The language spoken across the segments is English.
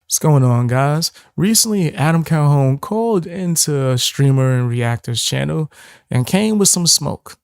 What's going on, guys? Recently, Adam Calhoun called into a streamer and Reactor's channel and came with some smoke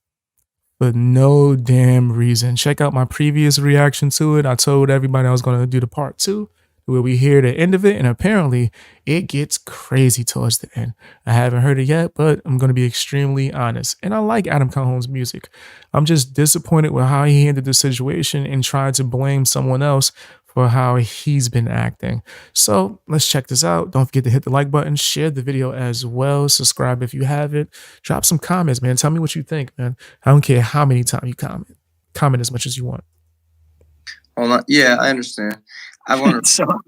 for no damn reason. Check out my previous reaction to it. I told everybody I was going to do the part 2 where we hear the end of it, and apparently it gets crazy towards the end. I haven't heard it yet, but I'm going to be extremely honest. And I like Adam Calhoun's music. I'm just disappointed with how he handled the situation and tried to blame someone else for how he's been acting. So let's check this out. Don't forget to hit the like button, share the video as well, subscribe if you haven't, drop some comments, man. Tell me what you think, man. I don't care how many times you comment as much as you want. Hold on. Yeah, I understand. I want to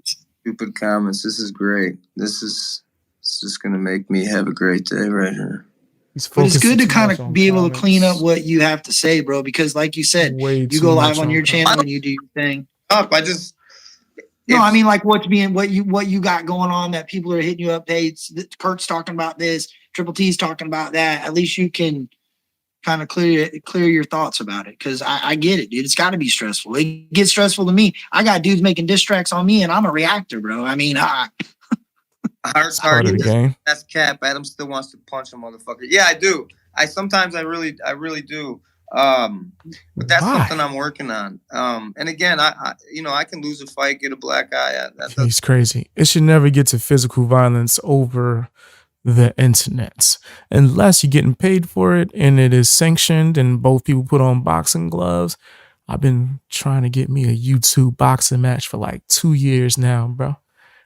stupid comments. This is great. It's just gonna make me have a great day right here. But it's good to kind of be able to clean up what you have to say, bro, because like you said, you go live on your channel and you do your thing. I mean, like what you got going on that people are hitting you up. Hey, Kurt's talking about this, Triple T's talking about that. At least you can kind of clear your thoughts about it, because I get it, dude. It's got to be stressful. It gets stressful to me. I got dudes making diss tracks on me, and I'm a reactor, bro. I mean, that's cap. Adam still wants to punch a motherfucker. Yeah, I do. Sometimes I really do. But that's something I'm working on. And again, I can lose a fight, get a black eye. He's crazy. It should never get to physical violence over the internet unless you're getting paid for it and it is sanctioned and both people put on boxing gloves. I've been trying to get me a YouTube boxing match for like 2 years now, bro.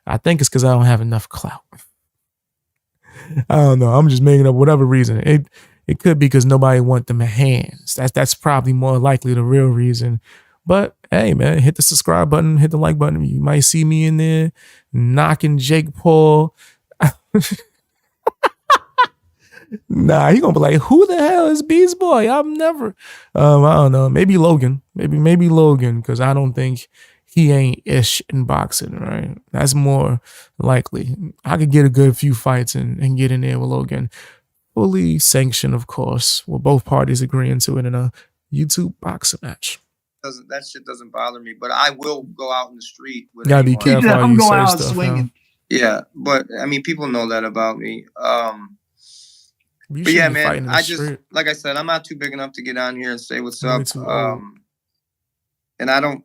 I think it's because I don't have enough clout. I don't know. I'm just making up whatever reason. It could be because nobody want them hands. That's probably more likely the real reason. But hey, man, hit the subscribe button, hit the like button. You might see me in there knocking Jake Paul. Nah, he gonna be like, who the hell is Beast Boy? I'm never. I don't know. Maybe Logan. Maybe Logan, because I don't think he ain't ish in boxing, right? That's more likely. I could get a good few fights and get in there with Logan. Fully sanctioned, of course, with both parties agreeing to it in a YouTube boxing match. That shit doesn't bother me, but I will go out in the street. You gotta be careful how you say stuff. Yeah, but I mean, people know that about me. But yeah, man, like I said, I'm not too big enough to get on here and say what's up. And I don't.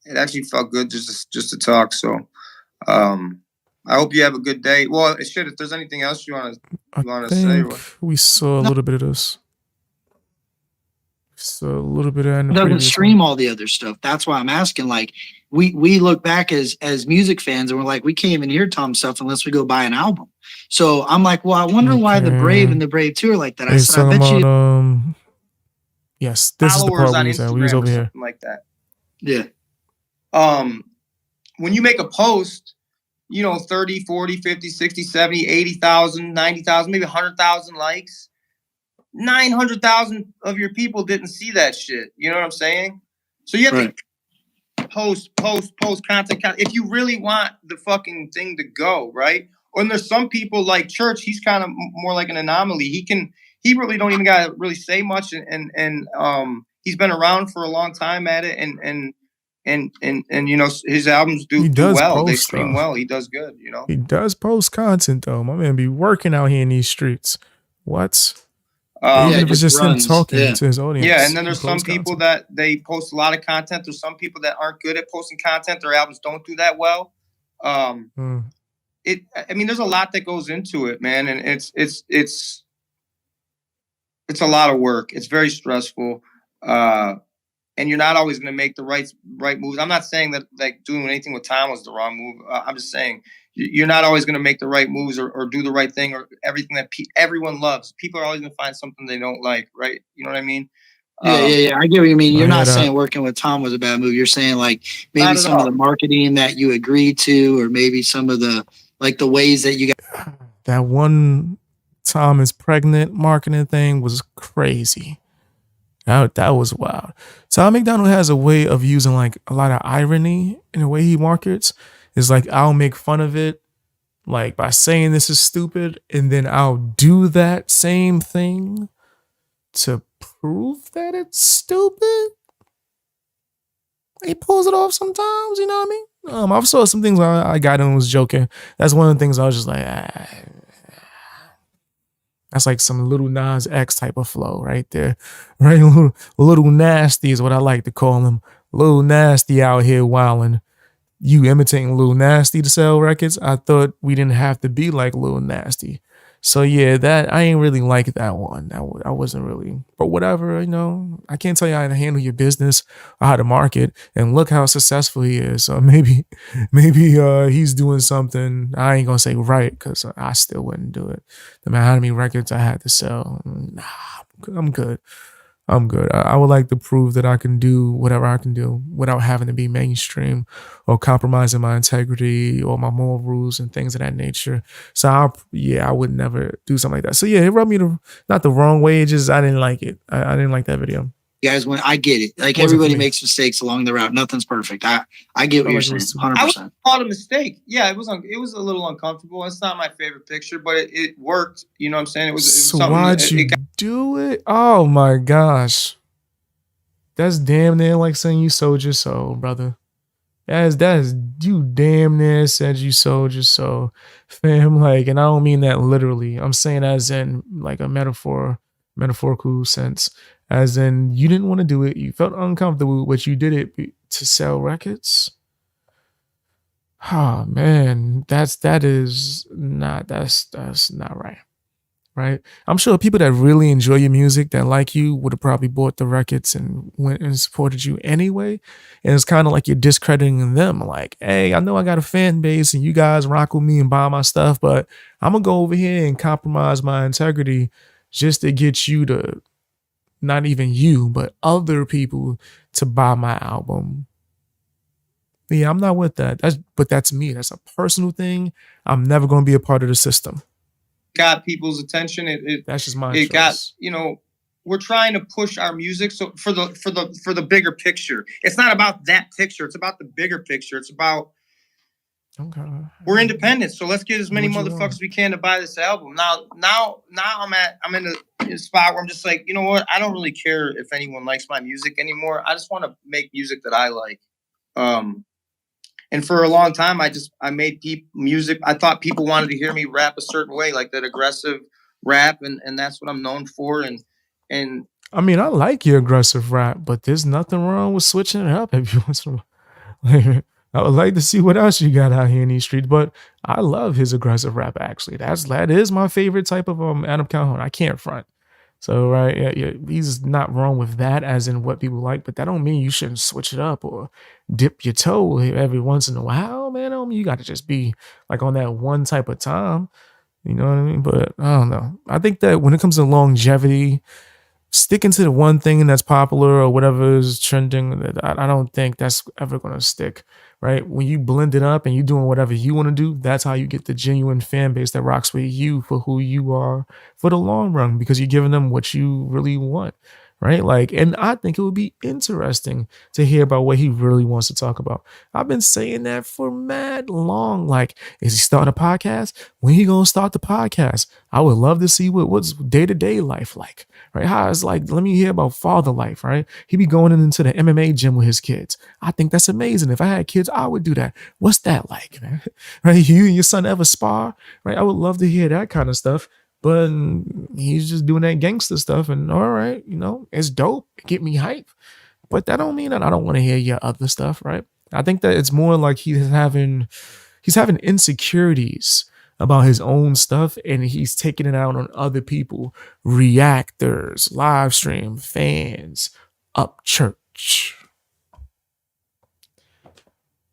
It actually felt good just to talk. So, I hope you have a good day. Well, if there's anything else you want to say, we saw a little bit of this. So a little bit of doesn't stream all the other stuff. That's why I'm asking. Like, we look back as music fans and we're like, we can't even hear Tom's stuff unless we go buy an album. So I'm like, well, I wonder why the Brave and the Brave 2 are like that. I said, I bet you. Yes, this is the part we was over here. Like that. Yeah. When you make a post, 30, 40, 50, 60, 70, 80,000, 90,000, maybe 100,000 likes. 900,000 of your people didn't see that shit. You know what I'm saying? So you have to post content. If you really want the fucking thing to go, right? Or there's some people like Church, he's kind of more like an anomaly. He really don't even gotta really say much, and he's been around for a long time at it, and his albums do well. They stream well. He does good, He does post content though. My man be working out here in these streets. What? Even if it's just him talking to his audience. Yeah, and then there's some people that they post a lot of content. There's some people that aren't good at posting content. Their albums don't do that well. I mean, there's a lot that goes into it, man, and it's a lot of work. It's very stressful, and you're not always going to make the right moves. I'm not saying that like doing anything with Tom was the wrong move. I'm just saying you're not always going to make the right moves or do the right thing or everything that everyone loves. People are always going to find something they don't like, right? You know what I mean? Yeah. I get what you mean. You're not saying working with Tom was a bad move. You're saying like maybe some of the marketing that you agreed to, or maybe some of the the ways that you got. That one Tom is pregnant marketing thing was crazy. That was wild. Tom MacDonald has a way of using like a lot of irony in the way he markets. It's like, I'll make fun of it like by saying this is stupid, and then I'll do that same thing to prove that it's stupid. He pulls it off sometimes, you know what I mean? I saw some things I got and was joking. That's one of the things I was just like, that's like some little Nas X type of flow right there. Right? Little nasty is what I like to call him. Little nasty out here wilding. You imitating Lil Nasty to sell records. I thought we didn't have to be like Lil Nasty. So yeah, that I ain't really like that one. I wasn't really, but whatever, I can't tell you how to handle your business or how to market. And look how successful he is. So maybe he's doing something. I ain't gonna say right because I still wouldn't do it. No matter how many records I had to sell, nah, I'm good. I'm good. I would like to prove that I can do whatever I can do without having to be mainstream or compromising my integrity or my moral rules and things of that nature. So I would never do something like that. So yeah, it rubbed me not the wrong way. It just I didn't like it. I didn't like that video. You guys, when I get it, like everybody makes mistakes along the route. Nothing's perfect. I get what you're saying. 100%. I would call it a mistake. Yeah, it was a little uncomfortable. It's not my favorite picture, but it worked. You know what I'm saying? It was so why'd you do it? Oh my gosh, that's damn near like saying you sold your soul, brother. That is you damn near said you sold your soul, fam. Like, and I don't mean that literally. I'm saying as in like a metaphorical sense. As in, you didn't want to do it. You felt uncomfortable, but you did it to sell records. Oh man, that's not right. Right? I'm sure people that really enjoy your music, that like you, would have probably bought the records and went and supported you anyway. And it's kind of like you're discrediting them. Like, hey, I know I got a fan base and you guys rock with me and buy my stuff, but I'm gonna go over here and compromise my integrity just to get you to, not even you, but other people to buy my album. Yeah, I'm not with that. But that's me. That's a personal thing. I'm never going to be a part of the system. Got people's attention. That's just my choice. Got, we're trying to push our music so for the bigger picture. It's not about that picture. It's about the bigger picture. It's about we're independent, so let's get as many motherfuckers as we can to buy this album. Now I'm in a spot where I'm just like, you know what? I don't really care if anyone likes my music anymore. I just want to make music that I like. And for a long time, I made music. I thought people wanted to hear me rap a certain way, like that aggressive rap, and that's what I'm known for. And I mean, I like your aggressive rap, but there's nothing wrong with switching it up every once in a while. I would like to see what else you got out here in these streets, but I love his aggressive rap. Actually, that is my favorite type of Adam Calhoun. I can't front. So right, yeah, he's not wrong with that, as in what people like, but that don't mean you shouldn't switch it up or dip your toe every once in a while, man. I don't mean you got to just be like on that one type of time. You know what I mean? But I don't know. I think that when it comes to longevity, sticking to the one thing that's popular or whatever is trending, I don't think that's ever going to stick, right? When you blend it up and you're doing whatever you want to do, that's how you get the genuine fan base that rocks with you for who you are for the long run, because you're giving them what you really want, right? Like, and I think it would be interesting to hear about what he really wants to talk about. I've been saying that for mad long. Like, is he starting a podcast? When he gonna start the podcast? I would love to see what's day-to-day life like, right? How it's like, let me hear about father life, right? He be going into the MMA gym with his kids. I think that's amazing. If I had kids, I would do that. What's that like, man? Right? You and your son ever spar? Right? I would love to hear that kind of stuff. But he's just doing that gangster stuff, and all right, it's dope. Get me hype. But that don't mean that I don't want to hear your other stuff, right? I think that it's more like he's having insecurities about his own stuff, and he's taking it out on other people, reactors, live stream, fans, Upchurch.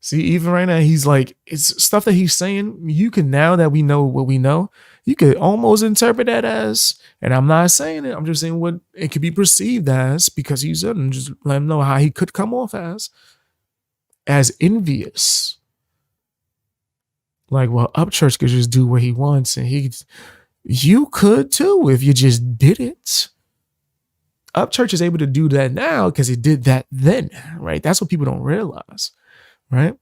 See, even right now, he's like, it's stuff that he's saying. You can, now that we know what we know, you could almost interpret that as, and I'm not saying it, I'm just saying what it could be perceived as, because he's just let him know how he could come off as envious. Like, well, Upchurch could just do what he wants, and you could too if you just did it. Upchurch is able to do that now because he did that then, right? That's what people don't realize, right?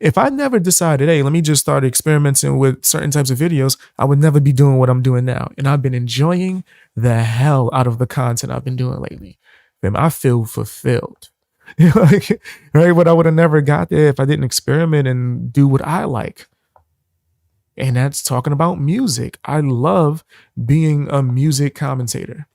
If I never decided, hey, let me just start experimenting with certain types of videos, I would never be doing what I'm doing now. And I've been enjoying the hell out of the content I've been doing lately. I feel fulfilled. Like, right? But I would have never got there if I didn't experiment and do what I like. And that's talking about music. I love being a music commentator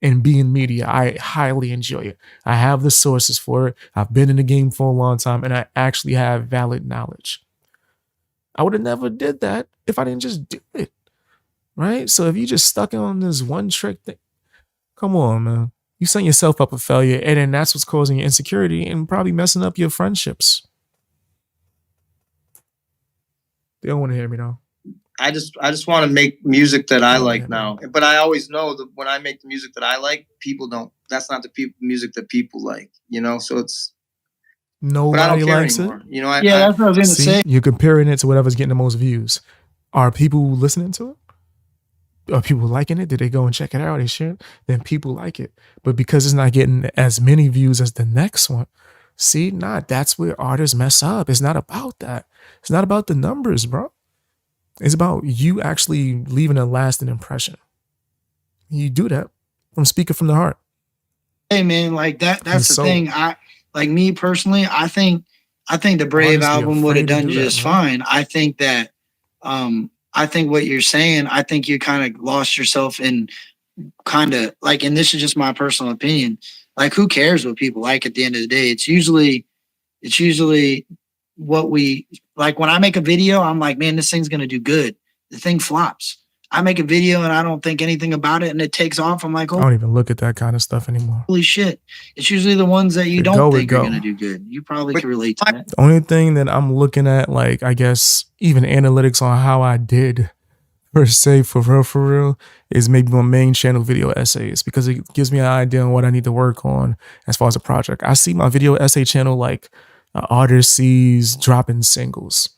and being media. I highly enjoy it. I have the sources for it. I've been in the game for a long time and I actually have valid knowledge. I would have never did that if I didn't just do it. Right? So if you just stuck on this one trick thing, come on, man. You set yourself up for failure, and then that's what's causing your insecurity and probably messing up your friendships. They don't want to hear me though. I just want to make music that I like now. But I always know that when I make the music that I like, people don't. That's not the music that people like, you know. So it's nobody but I don't care likes anymore. it. You know, that's what I was going to say. You're comparing it to whatever's getting the most views. Are people listening to it? Are people liking it? Did they go and check it out? They share it? Then people like it. But because it's not getting as many views as the next one, that's where artists mess up. It's not about that. It's not about the numbers, bro. It's about you actually leaving a lasting impression. You do that from speaking from the heart. Hey man, like that's the thing. Like me personally, I think the Brave album would have done just fine. I think that I think what you're saying, I think you kind of lost yourself in kind of like, and this is just my personal opinion, like who cares what people like at the end of the day? It's usually what we like. When I make a video, I'm like, man, this thing's gonna do good. The thing flops. I make a video and I don't think anything about it and it takes off. I'm like, oh, I don't even look at that kind of stuff anymore. Holy shit. It's usually the ones that you don't think are going to do good. You probably can relate to that. The only thing that I'm looking at, like, I guess, even analytics on how I did, per se, for real, is maybe my main channel video essays, because it gives me an idea on what I need to work on as far as a project. I see my video essay channel like artist sees dropping singles.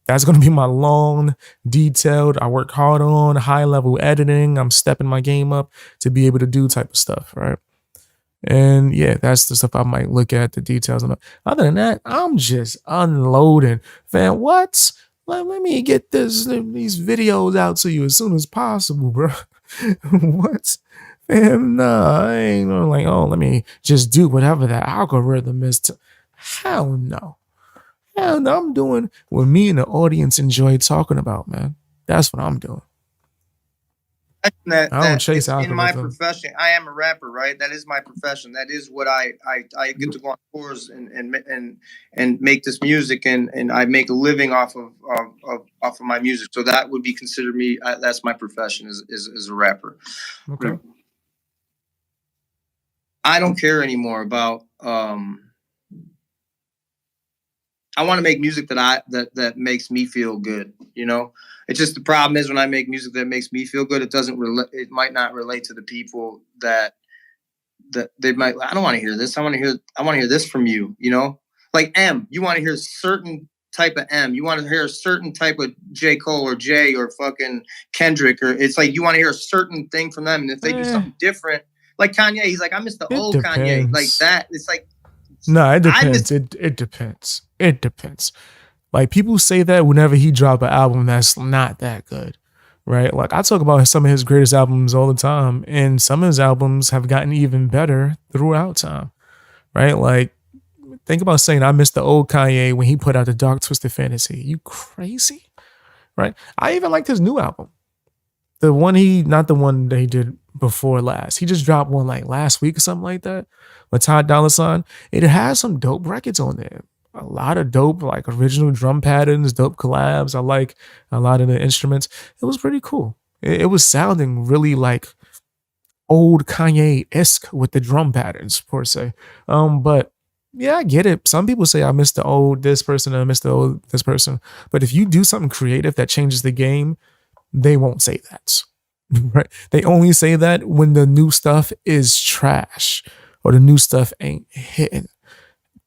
That's going to be my long, detailed, I work hard on, high-level editing. I'm stepping my game up to be able to do type of stuff, right? And yeah, that's the stuff I might look at, the details. Other than that, I'm just unloading. Fam, what? Let me get these videos out to you as soon as possible, bro. What? Fam, nah, I ain't like, oh, let me just do whatever the algorithm is. Hell no. And I'm doing what me and the audience enjoy talking about, man. That's what I'm doing. I don't chase algorithm. In my profession, I am a rapper, right? That is my profession. That is what I get to go on tours and make this music, and I make a living off of my music. So that would be considered me. That's my profession is a rapper. Okay. I don't care anymore about. I want to make music that makes me feel good. You know, it's just the problem is when I make music that makes me feel good, it might not relate to the people that they might. I don't want to hear this. I want to hear this from you. You know, like M. You want to hear a certain type of M. You want to hear a certain type of J. Cole or Jay or fucking Kendrick, or it's like you want to hear a certain thing from them. And if they do something different, like Kanye, he's like, I miss the old Kanye, like that. It's like. No, it depends. It depends. It depends. Like people say that whenever he drop an album that's not that good, right? Like I talk about some of his greatest albums all the time, and some of his albums have gotten even better throughout time, right? Like think about saying I miss the old Kanye when he put out the Dark Twisted Fantasy. You crazy, right? I even liked his new album, not the one that he did before last. He just dropped one like last week or something like that with Todd Dolla $ign. It has some dope records on there. A lot of dope, like original drum patterns, dope collabs. I like a lot of the instruments. It was pretty cool. It was sounding really like old Kanye-esque with the drum patterns, per se. But yeah, I get it. Some people say I miss the old this person, I miss the old this person. But if you do something creative that changes the game, they won't say that. Right? They only say that when the new stuff is trash or the new stuff ain't hitting.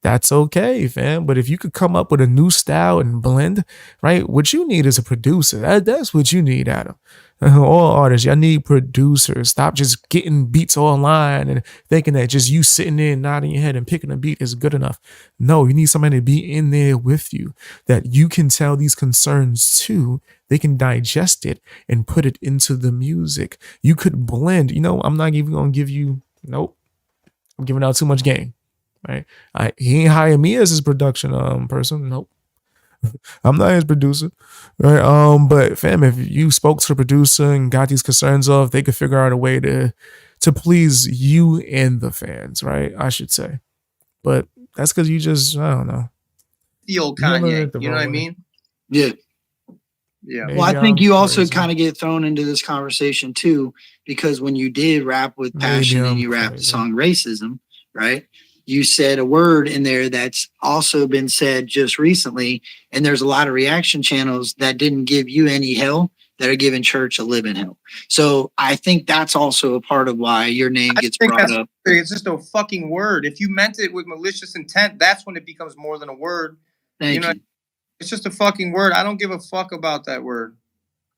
That's okay, fam. But if you could come up with a new style and blend, right? What you need is a producer. That's what you need, Adam. All artists, y'all need producers. Stop just getting beats online and thinking that just you sitting there nodding your head and picking a beat is good enough. No, you need somebody to be in there with you that you can tell these concerns to. They can digest it and put it into the music. You could blend. You know, I'm not even going to give you, nope. I'm giving out too much game. right? He ain't hired me as his production person. Nope. I'm not his producer, right? But fam, if you spoke to the producer and got these concerns off, they could figure out a way to please you and the fans, right? I should say. But that's because you just, I don't know. The old You never Kanye, went the you know what I wrong way. mean? Yeah. Yeah. Maybe Well, I think I'm you also crazy. kind of get thrown into this conversation too, because when you did rap with Maybe passion and I'm you rapped the crazy. song Racism, right? You said a word in there that's also been said just recently, and there's a lot of reaction channels that didn't give you any hell that are giving church a living hell. So I think that's also a part of why your name I gets think brought that's up. it's just a fucking word. If you meant it with malicious intent, that's when it becomes more than a word. Thank you. It's just a fucking word. I don't give a fuck about that word.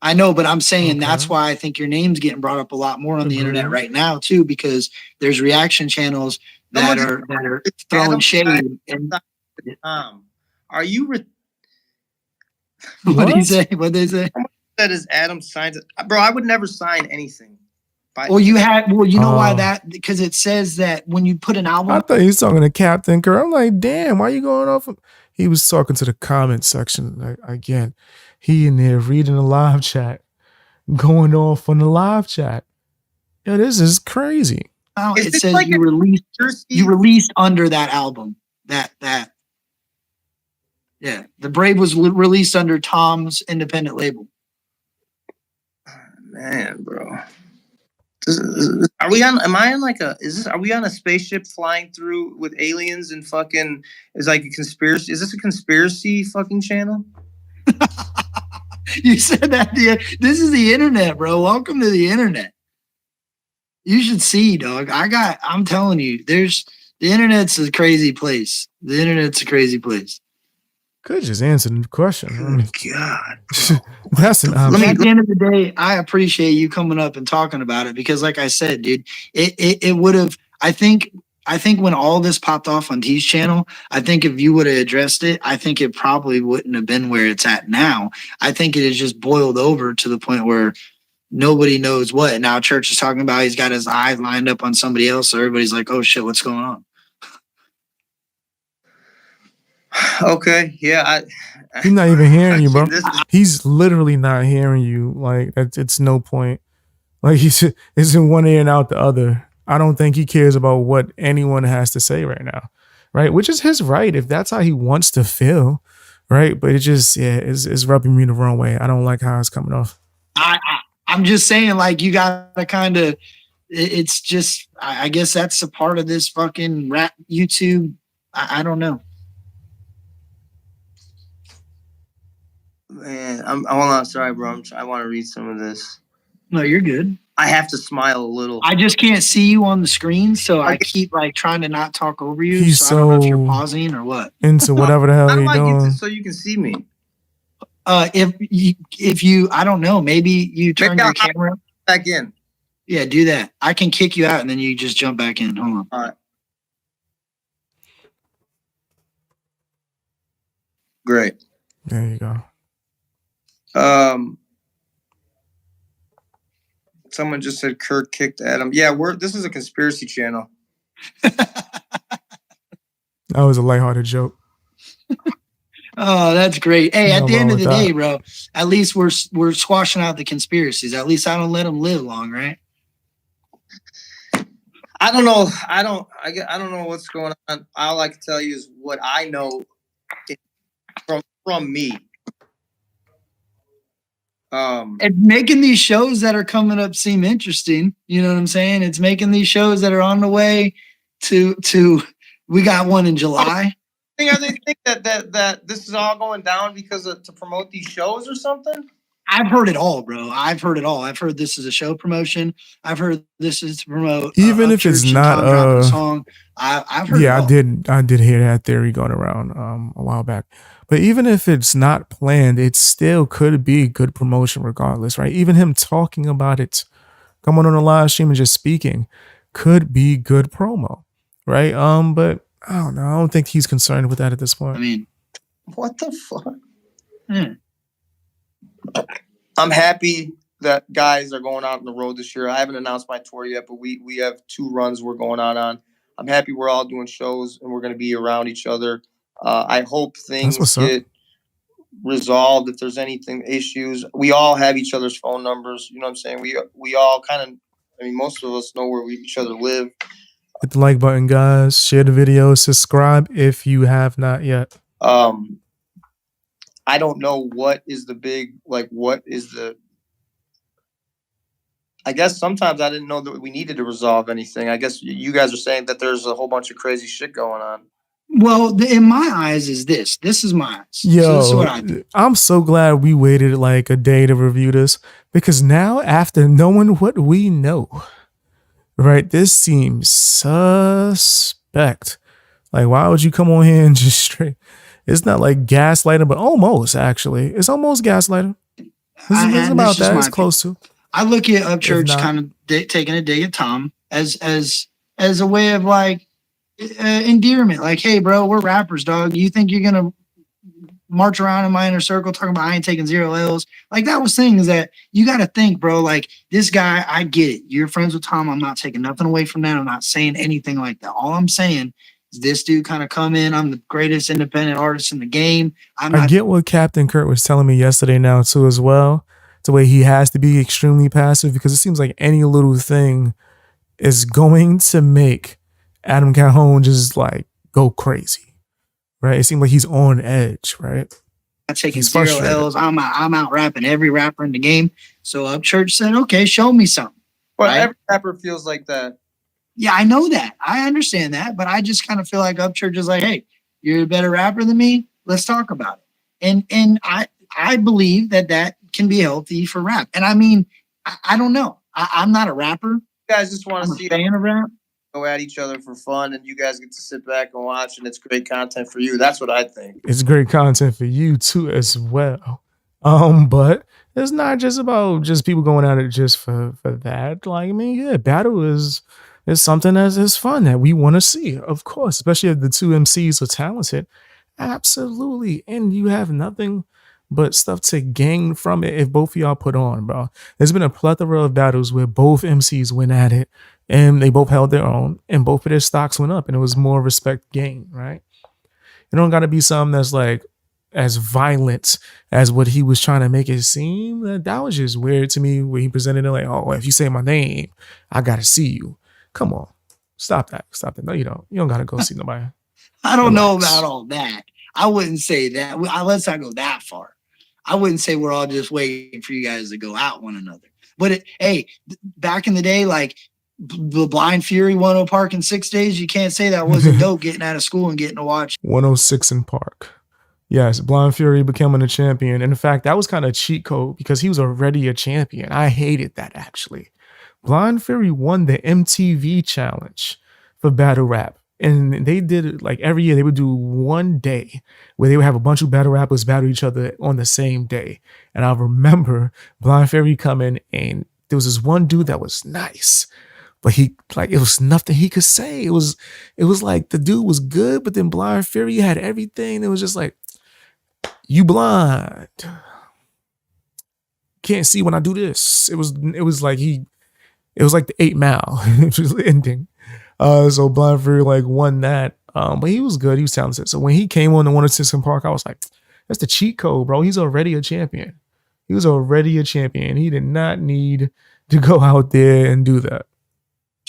I know, but I'm saying that's Okay. why I think your name's getting brought up a lot more on the internet Agreed. right now too, because there's reaction channels that Someone are throwing Adam shade. Stein- And Are you what do you What? say? What they say? that is Adam signs it? Bro, I would never sign anything. Well, you know why Oh. that? Because it says that when you put an I album, thought he was talking to Captain Kerr. I'm like, damn, why you going off? He was talking to the comment section like, again. He in there reading the live chat, going off on the live chat. Yo, this is crazy. Is it this says like you a released under that album. That yeah, the Brave was released under Tom's independent label. Man, bro. Are we on? Am I on like a? Is this? Are we on a spaceship flying through with aliens and fucking? Is like a conspiracy? Is this a conspiracy fucking channel? You said that this is the internet, bro. Welcome to the internet. You should see, dog. I'm telling you, the internet's a crazy place. The internet's a crazy place. Could just answer the question. I mean, God, that's an At option. the end of the day, I appreciate you coming up and talking about it because, like I said, dude, it would have. I think when all this popped off on T's channel, I think if you would have addressed it, I think it probably wouldn't have been where it's at now. I think it has just boiled over to the point where nobody knows what. Now Church is talking about he's got his eyes lined up on somebody else, so everybody's like, "Oh shit, what's going on?" Okay, yeah. He's not even hearing you, bro. This He's literally not hearing you. Like, it's no point. Like, it's in one ear and out the other. I don't think he cares about what anyone has to say right now, right? Which is his right if that's how he wants to feel, right? But it just, yeah, it's rubbing me the wrong way. I don't like how it's coming off. I'm just saying, like, you gotta kind of. It's just, I guess that's a part of this fucking rap YouTube. I don't know. Man, hold on. Sorry, bro. I want to read some of this. No, you're good. I have to smile a little. I just can't see you on the screen, so I keep like trying to not talk over you. He's so I don't know if you're so pausing or what. into whatever the hell he's doing. So you can see me? If you, I don't know, maybe you turn your camera back in. Yeah, do that. I can kick you out and then you just jump back in. Hold on. All right. Great. There you go. Someone just said Kirk kicked Adam. Yeah, this is a conspiracy channel. That was a lighthearted joke. Oh, that's great. Hey, at the end of the day, that. bro, at least we're squashing out the conspiracies. At least I don't let them live long, right? I don't know. I don't know what's going on. All I can tell you is what I know from me. And making these shows that are coming up seem interesting. You know what I'm saying? It's making these shows that are on the way to we got one in July. They think that this is all going down because to promote these shows or something? I've heard it all, bro. I've heard it all. I've heard this is a show promotion. I've heard this is to promote. Even if it's not a song, I've heard. Yeah, I did hear that theory going around a while back. But even if it's not planned, it still could be good promotion regardless, right? Even him talking about it, coming on a live stream and just speaking, could be good promo, right? But I don't know. I don't think he's concerned with that at this point. I mean, what the fuck? I'm happy that guys are going out on the road this year. I haven't announced my tour yet, but we have 2 runs we're going out on. I'm happy we're all doing shows and we're going to be around each other. I hope That's things what's up. get resolved. If there's anything issues, we all have each other's phone numbers. You know what I'm saying? We all kind of, I mean, most of us know where each other live. Hit the like button, guys. Share the video. Subscribe if you have not yet. I don't know what is the big, like, what is the, I guess sometimes I didn't know that we needed to resolve anything. I guess you guys are saying that there's a whole bunch of crazy shit going on. Well, in my eyes is this. This is my eyes. Yo, so this is what I do. I'm so glad we waited like a day to review this, because now after knowing what we know, right, this seems suspect. Like, why would you come on here and just straight? It's not like gaslighting, but almost actually. It's almost gaslighting. It's about that. It's close to. I look at Upchurch kind of taking a dig at Tom as a way of like endearment. Like, hey, bro, we're rappers, dog. You think you're gonna march around in my inner circle talking about I ain't taking 0 L's? Like, that was thing is that you got to think, bro. Like, this guy, I get it. You're friends with Tom. I'm not taking nothing away from that. I'm not saying anything like that. All I'm saying is this dude kind of come in. I'm the greatest independent artist in the game. I get what Captain Kurt was telling me yesterday now too as well. The way he has to be extremely passive, because it seems like any little thing is going to make Adam Calhoun just like go crazy, right? It seems like he's on edge, right? I'm taking 0 L's. I'm out rapping every rapper in the game. So Upchurch said, okay, show me something. But every rapper feels like that. Yeah, I know that. I understand that. But I just kind of feel like Upchurch is like, hey, you're a better rapper than me. Let's talk about it. And I believe that can be healthy for rap. And I mean, I don't know. I'm not a rapper. You guys just want to see a fan of rap. Go at each other for fun, and you guys get to sit back and watch, and it's great content for you. That's what I think. It's great content for you too as well. But it's not just about just people going at it just for that. Like, I mean, yeah, battle is something that is fun that we want to see, of course, especially if the two MCs are talented. Absolutely. And you have nothing but stuff to gain from it if both of y'all put on, bro. There's been a plethora of battles where both MCs went at it and they both held their own and both of their stocks went up and it was more respect gained, right? It don't got to be something that's like as violent as what he was trying to make it seem. That was just weird to me when he presented it like, oh, if you say my name, I got to see you. Come on. Stop that. Stop that. No, you don't. You don't got to go see nobody. I don't know about all that. I wouldn't say that. Let's not go that far. I wouldn't say we're all just waiting for you guys to go at one another. But hey, back in the day, like the Blind Fury 100 Park in 6 days, you can't say that wasn't dope getting out of school and getting to watch 106 in Park. Yes, Blind Fury becoming a champion. And in fact, that was kind of a cheat code because he was already a champion. I hated that actually. Blind Fury won the MTV challenge for battle rap. And they did it like every year. They would do one day where they would have a bunch of battle rappers battle each other on the same day. And I remember Blind Fury coming, and there was this one dude that was nice, but he like it was nothing he could say. It was like the dude was good, but then Blind Fury had everything. It was just like, you blind, can't see when I do this. It was like it was like the 8 Mile. It was ending. So Blind Fury like won that. But he was good. He was talented. So when he came on the 106 in Park, I was like, that's the cheat code, bro. He's already a champion. He was already a champion. He did not need to go out there and do that.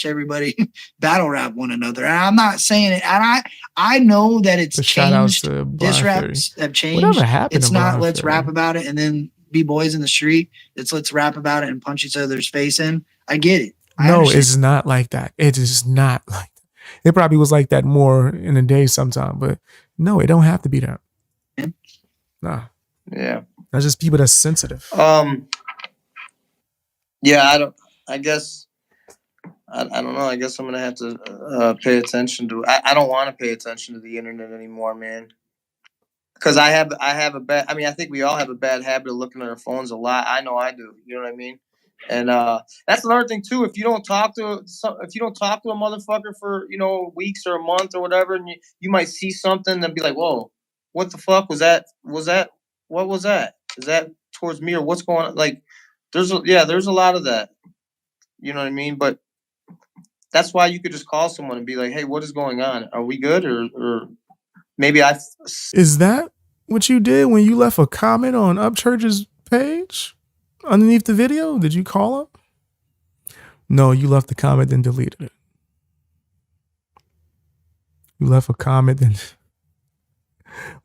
Everybody battle rap one another. And I'm not saying it. And I know that it's changed. Diss raps have changed. Whatever happened? It's not let's rap about it and then be boys in the street. It's let's rap about it and punch each other's face in. I get it. No, it's not like that. It is not like that. It probably was like that more in the day sometime, but no, it don't have to be that. Nah. Yeah. That's just people that's sensitive. Yeah, I guess I don't know. I guess I'm gonna have to pay attention to. I don't want to pay attention to the internet anymore, man. Because I have a bad. I mean, I think we all have a bad habit of looking at our phones a lot. I know I do. You know what I mean? And that's another thing too. If you don't talk to a motherfucker for weeks or a month or whatever, and you might see something and be like, "Whoa, what the fuck was that? What was that? Is that towards me or what's going on?" Like, there's a lot of that. You know what I mean? But that's why you could just call someone and be like, hey, what is going on? Are we good? Or maybe Is that what you did when you left a comment on Upchurch's page underneath the video? Did you call him? No, you left the comment and deleted it. You left a comment and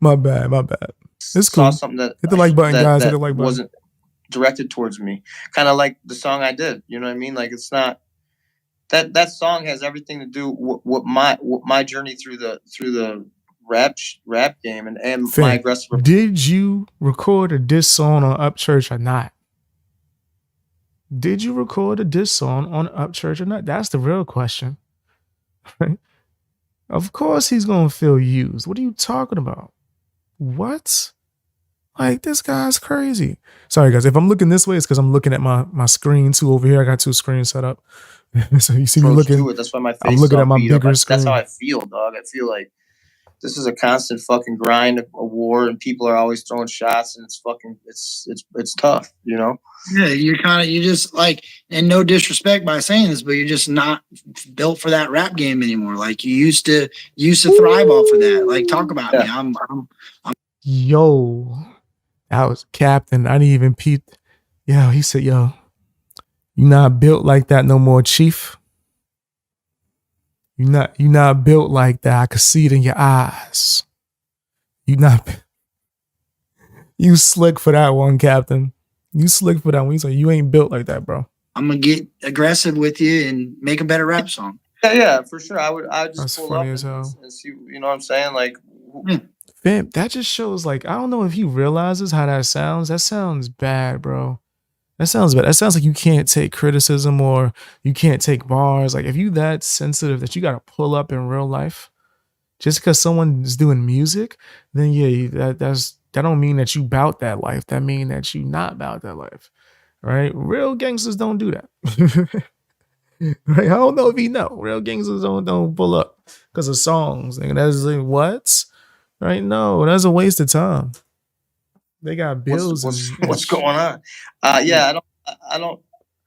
my bad. It's saw cool. something that Hit the like button, guys. Hit that the like button. wasn't directed towards me. Kind of like the song I did. You know what I mean? Like it's not that song has everything to do with my journey through the rap game and Fam, my aggressive. Did you record a diss song on Upchurch or not? Did you record a diss song on Upchurch or not? That's the real question. Right? Of course he's gonna feel used. What are you talking about? What? Like, this guy's crazy. Sorry, guys. If I'm looking this way, it's because I'm looking at my screen too over here. I got 2 screens set up. So you see me looking. That's why my face I'm looking at my bigger screen. That's how I feel, dog. I feel like this is a constant fucking grind, a war, and people are always throwing shots, and it's tough, you know? Yeah, you just like, and no disrespect by saying this, but you're just not built for that rap game anymore. Like you used to thrive off of that. Like, talk about me. I'm Yo, I was captain. I didn't even peep. Yo, he said, yo, you not built like that no more, chief. You not built like that. I could see it in your eyes. You slick for that one, Captain. You slick for that one. He's like, you ain't built like that, bro. I'm gonna get aggressive with you and make a better rap song. Yeah, for sure. I just That's pull funny up as hell. and see, you know what I'm saying? Like, Fam, that just shows, like, I don't know if he realizes how that sounds. That sounds bad, bro. That sounds bad. That sounds like you can't take criticism or you can't take bars. Like, if you that sensitive that you got to pull up in real life just because someone is doing music, then yeah, that don't mean that you bout that life. That mean that you not bout that life, right? Real gangsters don't do that. Right? I don't know if you know. Real gangsters don't pull up because of songs. Nigga, that's like, what? Right? No, that's a waste of time. They got bills. What's going on? Yeah, I don't.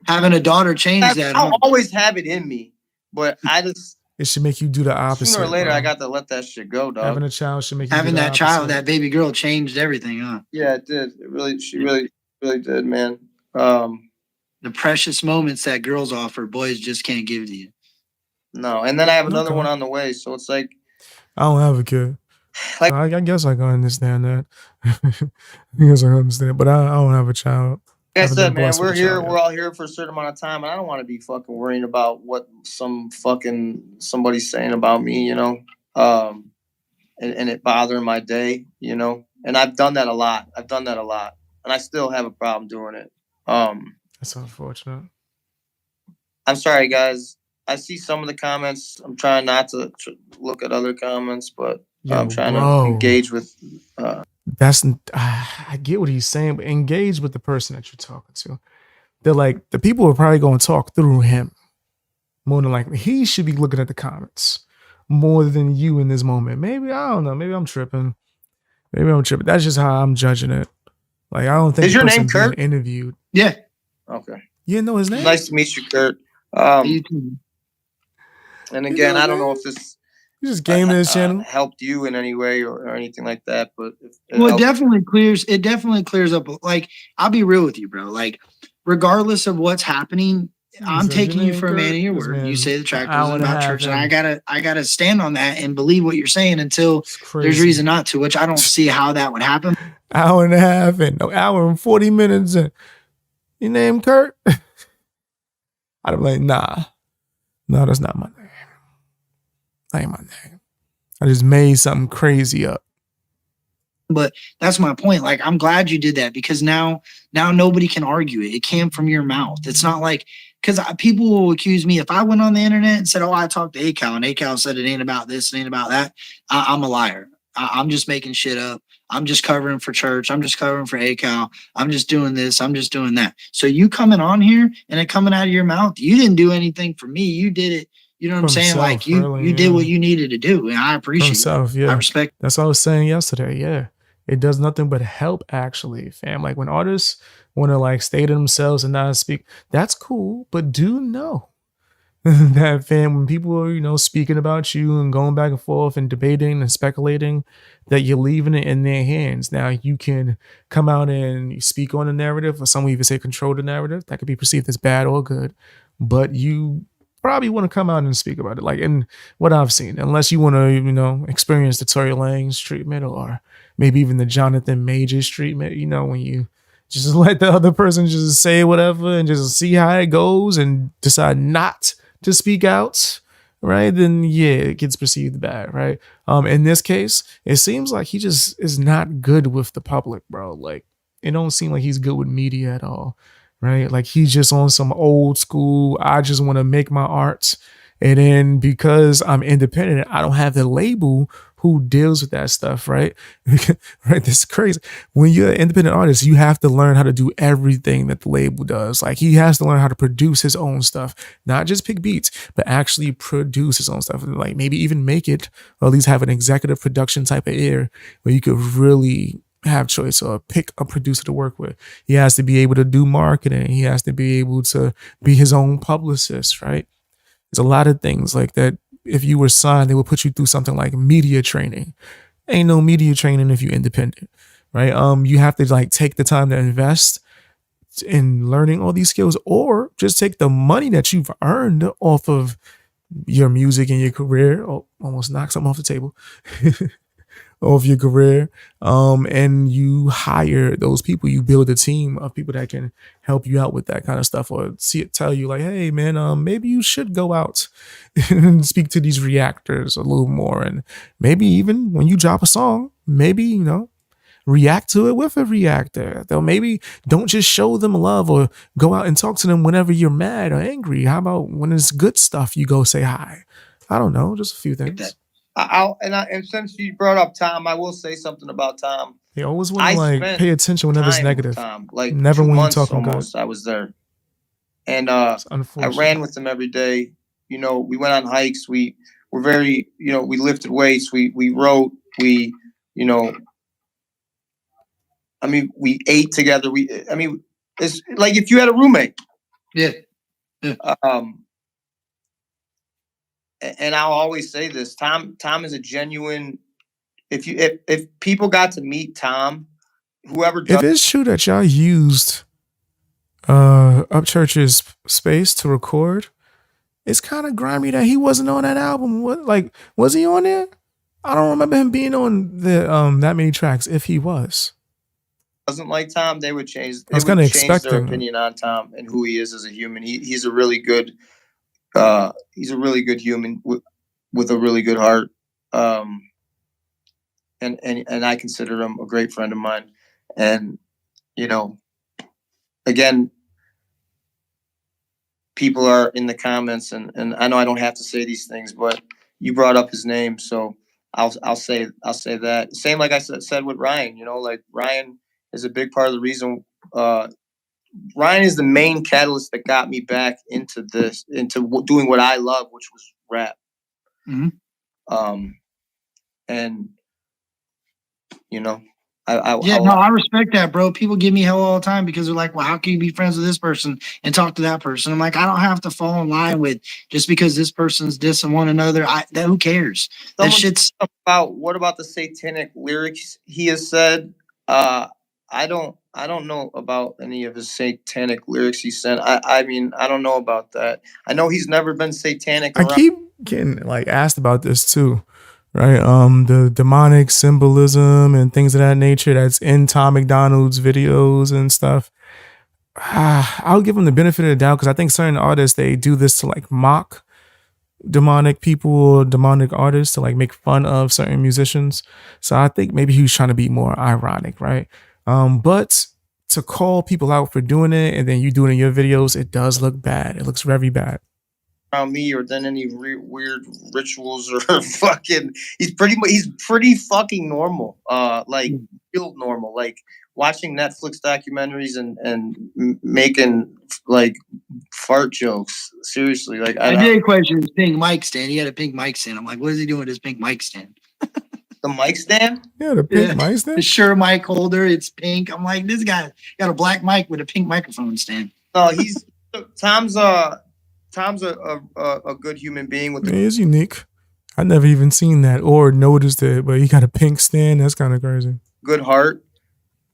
Having a daughter changed that. I'll always have it in me, but I just. It should make you do the opposite. Sooner or later, bro. I got to let that shit go, dog. Having a child should make you having do the that opposite. child, that baby girl changed everything, huh? Yeah, it did. She really did, man. The precious moments that girls offer, boys just can't give to you. No, and then I have another one on the way, so it's like. I don't have a kid. Like, I guess I can understand that. I guess I understand, but I don't have a child. Like I said, man, we're all here for a certain amount of time, and I don't want to be fucking worrying about what somebody's saying about me, you know, and it bothering my day, you know. And I've done that a lot. And I still have a problem doing it. That's unfortunate. I'm sorry, guys. I see some of the comments. I'm trying not to look at other comments, but I'm trying to engage with. I get what he's saying, but engage with the person that you're talking to. They're like, the people are probably going to talk through him. More than likely, he should be looking at the comments more than you in this moment. Maybe, I don't know. Maybe I'm tripping. That's just how I'm judging it. Like, I don't think. Is your name Kurt? Interviewed. Yeah. Okay. You didn't know his name? Nice to meet you, Kurt. And again, I don't know if this. You just gaming his channel. Helped you in any way or anything like that, but it definitely clears up. Like, I'll be real with you, bro. Like, regardless of what's happening, I'm taking you for a man of your word. You say the track was about church, and I gotta stand on that and believe what you're saying until there's reason not to, which I don't see how that would happen. Hour and a half and no hour and 40 minutes. And your name Kurt? I'd be like, nah, that's not my name. That ain't my name. I just made something crazy up. But that's my point. Like, I'm glad you did that because now nobody can argue it. It came from your mouth. It's not like, because people will accuse me if I went on the internet and said, oh, I talked to ACAL and ACAL said it ain't about this, it ain't about that. I'm a liar. I'm just making shit up. I'm just covering for church. I'm just covering for ACAL. I'm just doing this. I'm just doing that. So you coming on here and it coming out of your mouth, you didn't do anything for me. You did it. You know what I'm saying? Like, you did what you needed to do. And I appreciate it. Yeah. I respect. That's what I was saying yesterday. Yeah. It does nothing but help, actually, fam. Like, when artists want to, like, stay to themselves and not speak, that's cool. But do know that fan, when people are, speaking about you and going back and forth and debating and speculating, that you're leaving it in their hands. Now you can come out and speak on the narrative, or some will even say control the narrative. That could be perceived as bad or good, but you probably want to come out and speak about it. Like in what I've seen, unless you want to, experience the Tory Lanez treatment, or maybe even the Jonathan Majors treatment, when you just let the other person just say whatever and just see how it goes and decide not to speak out, right? Then yeah, it gets perceived bad, right? In this case, it seems like he just is not good with the public, bro. Like it don't seem like he's good with media at all, right? Like he's just on some old school, I just want to make my art. And then because I'm independent, I don't have the label who deals with that stuff, right? Right? This is crazy. When you're an independent artist, you have to learn how to do everything that the label does. Like he has to learn how to produce his own stuff, not just pick beats, but actually produce his own stuff. Like maybe even make it, or at least have an executive production type of ear where you could really have choice or pick a producer to work with. He has to be able to do marketing. He has to be able to be his own publicist, right? There's a lot of things like that. If you were signed, they would put you through something like media training. Ain't no media training if you're independent, right? You have to like take the time to invest in learning all these skills, or just take the money that you've earned off of your music and your career. Oh, almost knocked something off the table. Of your career, and you hire those people. You build a team of people that can help you out with that kind of stuff, or tell you like, hey man, maybe you should go out and speak to these reactors a little more, and maybe even when you drop a song, maybe react to it with a reactor. Though maybe don't just show them love or go out and talk to them whenever you're mad or angry. How about when it's good stuff, you go say hi? I don't know, just a few things. And since you brought up Tom, I will say something about Tom. They always want to like pay attention whenever it's negative. Tom, like never 2 when you're months talking almost, good. I was there, and I ran with him every day. We went on hikes. We were very, we lifted weights. We wrote. We, we ate together. It's like if you had a roommate. Yeah. And I'll always say this: Tom is a genuine. If people got to meet Tom, whoever does, if it's true that y'all used Upchurch's space to record, it's kind of grimy that he wasn't on that album. What, like, was he on there? I don't remember him being on the that many tracks. If he was, doesn't like Tom, they would change. I was kind of expecting their opinion on Tom and who he is as a human. He's a really good. He's a really good human with a really good heart. And I consider him a great friend of mine. And, again, people are in the comments, and I know I don't have to say these things, but you brought up his name, so I'll say that. Same like I said with Ryan. Like Ryan is a big part of the reason. Ryan is the main catalyst that got me back into doing what I love, which was rap. Mm-hmm. And I respect that, bro. People give me hell all the time because they're like, well, how can you be friends with this person and talk to that person? I'm like, I don't have to fall in line with just because this person's dissing one another. Who cares? That shit's what about the satanic lyrics he has said? I don't know about any of his satanic lyrics he sent. I don't know about that. I know he's never been satanic. I keep getting like asked about this too, right? The demonic symbolism and things of that nature that's in Tom MacDonald's videos and stuff. I'll give him the benefit of the doubt because I think certain artists, they do this to like mock demonic people or demonic artists, to like make fun of certain musicians. So I think maybe he was trying to be more ironic, right? But to call people out for doing it and then you do it in your videos, it does look bad. It looks very bad. Around me or done any weird rituals or fucking, he's pretty fucking normal. Like real normal. Like watching Netflix documentaries and making like fart jokes. Seriously, like I did question his pink mic stand. He had a pink mic stand. I'm like, what is he doing with his pink mic stand? The mic stand? Yeah, the pink mic stand. The Shure mic holder, it's pink. I'm like, this guy got a black mic with a pink microphone stand. No, Tom's Tom's a good human being with It is unique. I never even seen that or noticed it, but he got a pink stand. That's kind of crazy. good heart,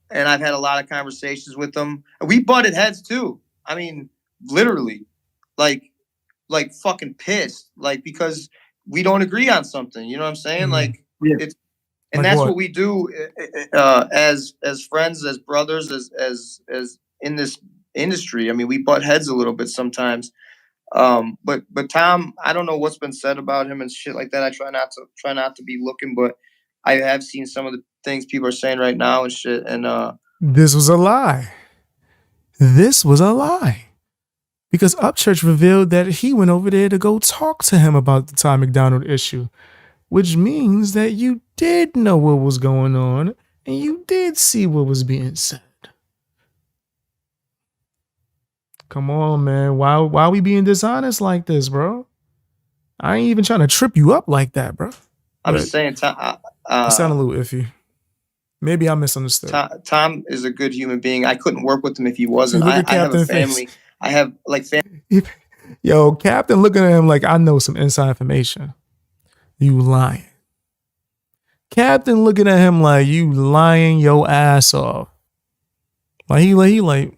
and I've had a lot of conversations with him. We butted heads too. I mean, literally, like fucking pissed, like because we don't agree on something. You know what I'm saying? Like it's, and Like that's what? what we do as friends, as brothers, as in this industry. I mean, we butt heads a little bit sometimes. But Tom, I don't know what's been said about him and shit like that. I try not to be looking, but I have seen some of the things people are saying right now and shit. And This was a lie. This was a lie. Because Upchurch revealed that he went over there to go talk to him about the Tom MacDonald issue, which means that you did know what was going on and you did see what was being said. Come on, man. Why we being dishonest like this, bro? I ain't even trying to trip you up like that, bro. I'm But just saying, it sounded a little iffy. Maybe I misunderstood. Tom is a good human being. I couldn't work with him if he wasn't. Look at I have a Captain family. Face. I have like family. Yo, Captain looking at him like I know some inside information. You lying. Captain looking at him like you lying your ass off. Like he like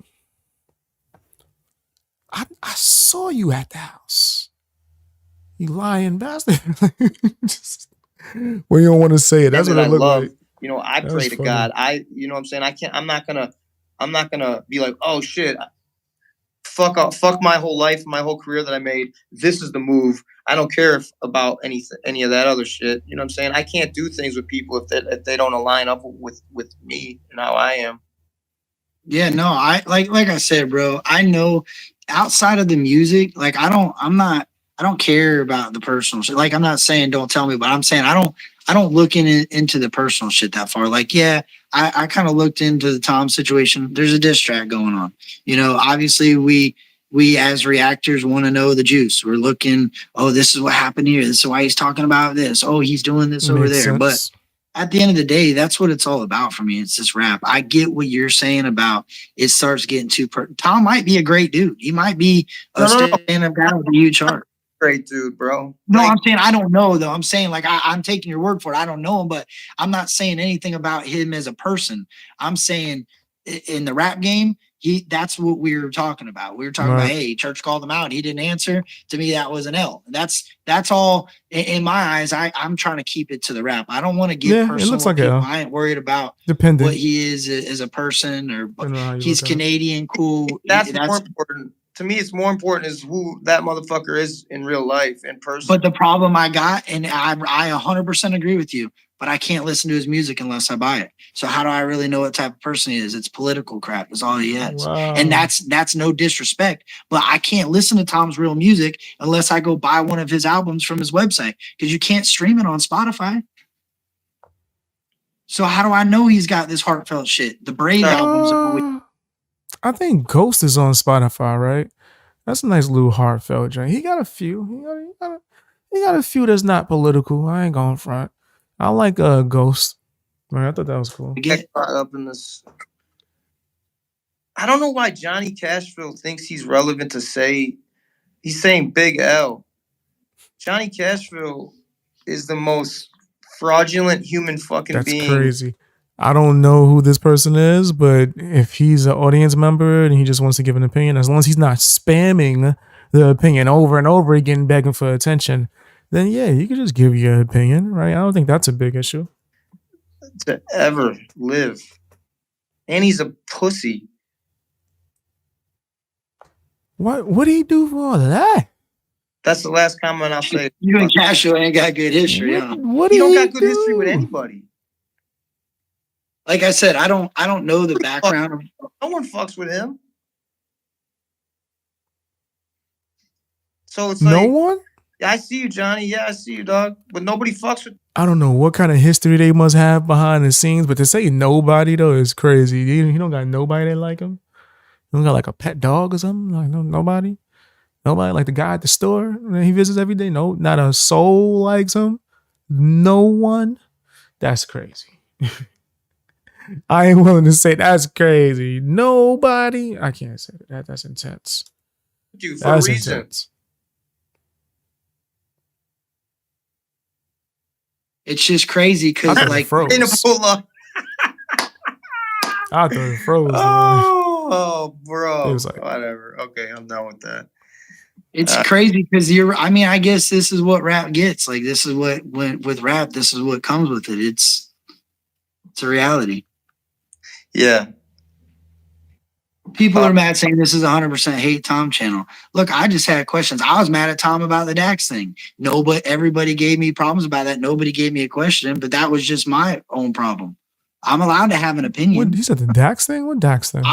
I saw you at the house. You lying bastard. Well, you don't want to say it. That's what it looked like. You know, I pray to funny. God. You know what I'm saying? I'm not gonna be like, oh shit, fuck my whole life, my whole career that I made. This is the move. I don't care about any of that other shit. You know what I'm saying? I can't do things with people if they don't align up with me and how I am. Yeah, no, I like I said, bro, I know outside of the music, like I don't care about the personal shit. Like I'm not saying don't tell me, but I'm saying I don't look into the personal shit that far. Like, yeah, I kind of looked into the Tom situation. There's a diss track going on. You know, obviously we as reactors want to know the juice. We're looking, oh, this is what happened here. This is why he's talking about this. Oh, he's doing this over there. Sense. But at the end of the day, that's what it's all about for me. It's this rap. I get what you're saying about it starts getting too Tom might be a great dude. He might be a stand-up guy with a huge heart. Great dude, bro. No, I'm saying I don't know though. I'm saying like I'm taking your word for it. I don't know him, but I'm not saying anything about him as a person. I'm saying in the rap game, that's what we were talking about. We were talking about, hey, Church called him out. He didn't answer. To me, that was an L. That's all in my eyes. I'm trying to keep it to the rap. I don't want to get personal. It looks like I ain't worried about what he is as a person or he's Canadian, cool. That's more important. To me, it's more important is who that motherfucker is in real life, in person. But the problem I got, and I 100% agree with you, but I can't listen to his music unless I buy it. So how do I really know what type of person he is? It's political crap is all he has. Wow. And that's no disrespect, but I can't listen to Tom's real music unless I go buy one of his albums from his website because you can't stream it on Spotify. So how do I know he's got this heartfelt shit? The Brave albums. I think Ghost is on Spotify, right? That's a nice little heartfelt joint. He got a few. He got a few that's not political. I ain't going front. I like Ghost. Man, I thought that was cool. Get caught up in this. I don't know why Johnny Cashville thinks he's relevant to say. He's saying Big L. Johnny Cashville is the most fraudulent human fucking being. That's crazy. I don't know who this person is, but if he's an audience member and he just wants to give an opinion, as long as he's not spamming the opinion over and over again, begging for attention, then yeah, you can just give your opinion, right? I don't think that's a big issue. To ever live. And he's a pussy. What did he do for all of that? That's the last comment I'll say. You and Cashew ain't got good history, huh? What he don't got good history with anybody. Like I said, I don't know the background. No one fucks with him. So it's like, no one? Yeah, I see you, Johnny. Yeah, I see you, dog. But nobody fucks with. I don't know what kind of history they must have behind the scenes, but to say nobody though is crazy. He don't got nobody that like him. He don't got like a pet dog or something. Like nobody. Nobody like the guy at the store that he visits every day. No, not a soul likes him. No one. That's crazy. I ain't willing to say that's crazy. Nobody. I can't say that. That's intense. Dude, for a reason. Intense. It's just crazy because I like froze. In a pull up. I thought it froze. Oh, bro. It was like- whatever. Okay, I'm done with that. it's crazy because I mean, I guess this is what rap gets. Like this is what with rap, this is what comes with it. It's a reality. Yeah. People are mad saying this is 100% hate Tom channel. Look, I just had questions. I was mad at Tom about the Dax thing. Everybody gave me problems about that. Nobody gave me a question, but that was just my own problem. I'm allowed to have an opinion. What, he said the Dax thing? What Dax thing?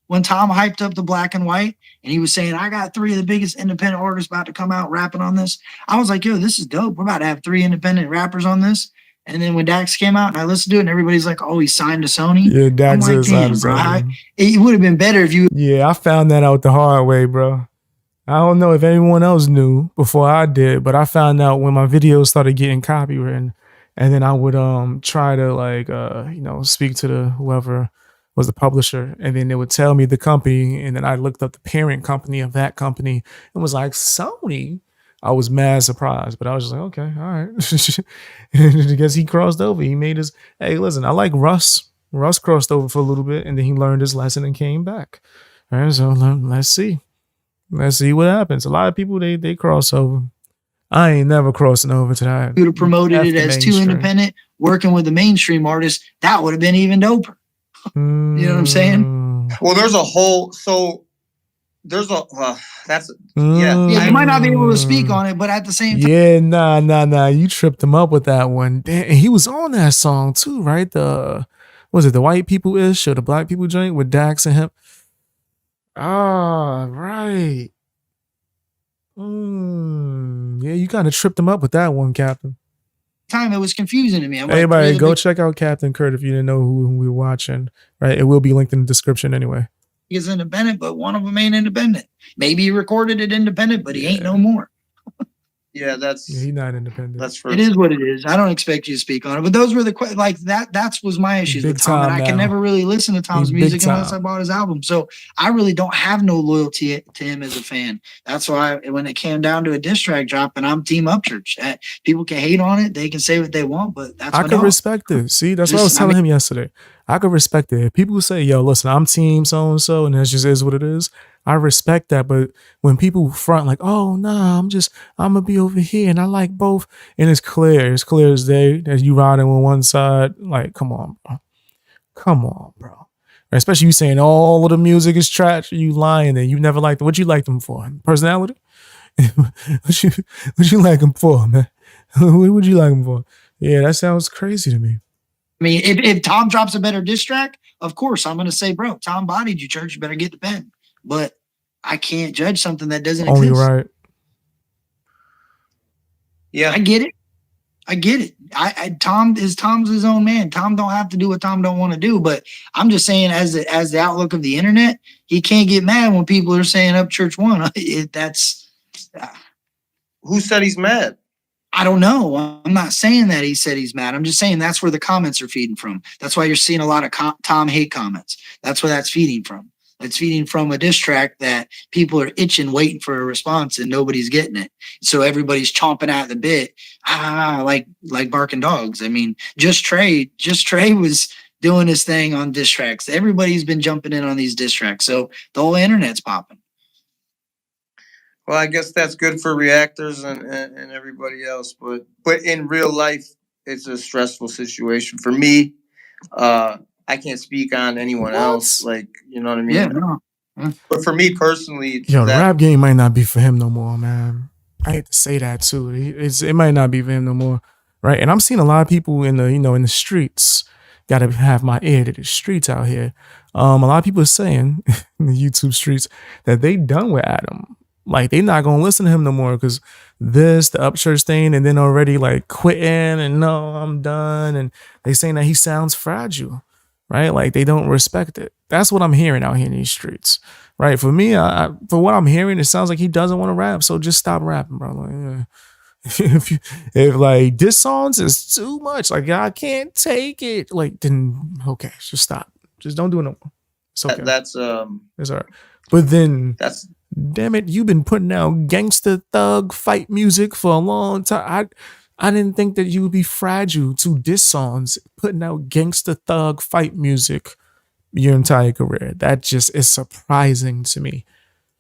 When Tom hyped up the Black and White and he was saying, I got 3 of the biggest independent artists about to come out rapping on this. I was like, yo, this is dope. We're about to have 3 independent rappers on this. And then when Dax came out and I listened to it and everybody's like, oh, he signed to Sony. Yeah, Dax like, is signed to Sony. It would have been better if you. Yeah, I found that out the hard way, bro. I don't know if anyone else knew before I did, but I found out when my videos started getting copywritten, and then I would try to like speak to the whoever was the publisher, and then they would tell me the company, and then I looked up the parent company of that company and was like, Sony. I was mad surprised, but I was just like, okay, all right. I guess he crossed over. He made his, hey, listen, I like Russ. Russ crossed over for a little bit, and then he learned his lesson and came back. All right, so let's see. Let's see what happens. A lot of people, they cross over. I ain't never crossing over to that. You would have promoted it as 2 independent, working with the mainstream artists. That would have been even doper. You know what I'm saying? Well, there's a whole, that's, Yeah, you might not be able to speak on it, but at the same time. Yeah, nah. You tripped him up with that one. Damn, he was on that song too, right? Was it the white people ish or the black people joint with Dax and him? Ah, right. Yeah, you kind of tripped him up with that one, Captain. Time it was confusing to me. I'm Everybody, like, go check out Captain Kurt if you didn't know who we were watching. Right, it will be linked in the description anyway. He's independent, but one of them ain't independent. Maybe he recorded it independent, but he ain't no more. Yeah, he's not independent. It is what it is. I don't expect you to speak on it, but those were the like that was my issues with Tom, and I can never really listen to Tom's music unless I bought his album. So I really don't have no loyalty to him as a fan. That's why when it came down to a diss track drop, and I'm Team Upchurch. People can hate on it, they can say what they want, but that's I can respect it. See, that's what I was telling him yesterday. I could respect it. If people say, yo, listen, I'm team so-and-so, and that just is what it is, I respect that. But when people front like, oh, nah, I'm going to be over here, and I like both, and it's clear as day that you riding on one side, like, come on, bro. Especially you saying all of the music is trash, you lying, and you never liked it. What you like them for? Personality? what you like them for, man? What would you like them for? Yeah, that sounds crazy to me. I mean, if Tom drops a better diss track, of course, I'm going to say, bro, Tom bodied you, Church. You better get the pen. But I can't judge something that doesn't Only exist. Right. Yeah. I get it. Tom's his own man. Tom don't have to do what Tom don't want to do. But I'm just saying, as the outlook of the internet, he can't get mad when people are saying Upchurch won. Who said he's mad? I don't know. I'm not saying that he said he's mad. I'm just saying that's where the comments are feeding from. That's why you're seeing a lot of Tom hate comments. That's where that's feeding from. It's feeding from a diss track that people are itching, waiting for a response, and nobody's getting it. So everybody's chomping at the bit, like barking dogs. I mean, Just Trey was doing his thing on diss tracks. Everybody's been jumping in on these diss tracks. So the whole internet's popping. Well, I guess that's good for reactors and everybody else, but in real life, it's a stressful situation for me. I can't speak on anyone else, like, you know what I mean? Yeah, no. But for me personally, the rap game might not be for him no more, man. I hate to say that too. It might not be for him no more, right? And I'm seeing a lot of people in the streets. Got to have my ear to the streets out here. A lot of people are saying in the YouTube streets that they done with Adam. Like, they not gonna listen to him no more because the Upchurch thing, and then already like quitting and no, I'm done. And they saying that he sounds fragile, right? Like, they don't respect it. That's what I'm hearing out here in these streets, right? For me, for what I'm hearing, it sounds like he doesn't want to rap. So just stop rapping, bro. Like, if like diss songs is too much, like I can't take it, like then okay, just stop. Just don't do it no more. It's okay. That's it's all right. But then damn it, you've been putting out gangster thug fight music for a long time. I didn't think that you would be fragile to diss songs, putting out gangster thug fight music your entire career. That just is surprising to me.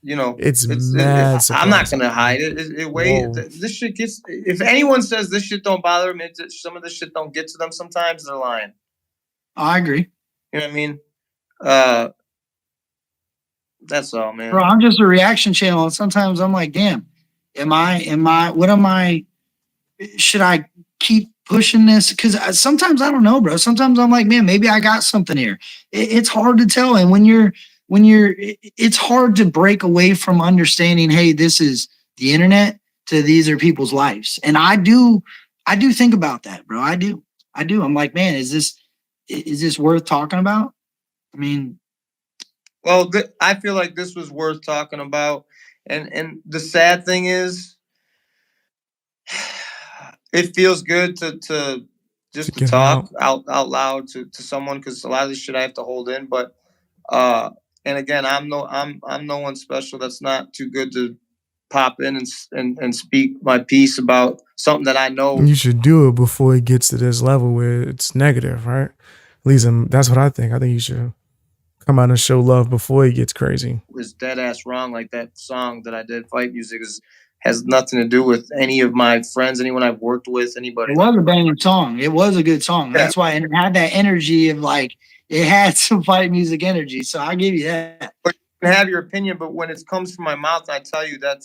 You know, It's mad I'm not surprising. gonna hide it. Whoa. This shit gets. If anyone says this shit don't bother them, some of this shit don't get to them. Sometimes they're lying. I agree. You know what I mean? That's all, man. Bro, I'm just a reaction channel, and sometimes I'm like, damn, what am I? Should I keep pushing this? Because sometimes I don't know, bro. Sometimes I'm like, man, maybe I got something here. It's hard to tell, and it's hard to break away from understanding, hey, this is the internet to these are people's lives, and I do think about that, bro. I do. I'm like, man, is this worth talking about? I mean, well, I feel like this was worth talking about, and the sad thing is, it feels good to just to talk out loud to someone, because a lot of this shit I have to hold in. But and again, I'm no one special. That's not too good to pop in and speak my piece about something that I know. You should do it before it gets to this level where it's negative, right? At least that's what I think. I think you should come out and show love before it gets crazy. It's dead ass wrong. Like that song that I did, Fight Music, has nothing to do with any of my friends, anyone I've worked with, anybody. It was a banging song. It was a good song. Yeah. That's why, and it had that energy of like, it had some fight music energy. So I give you that. But you can have your opinion, but when it comes from my mouth, I tell you that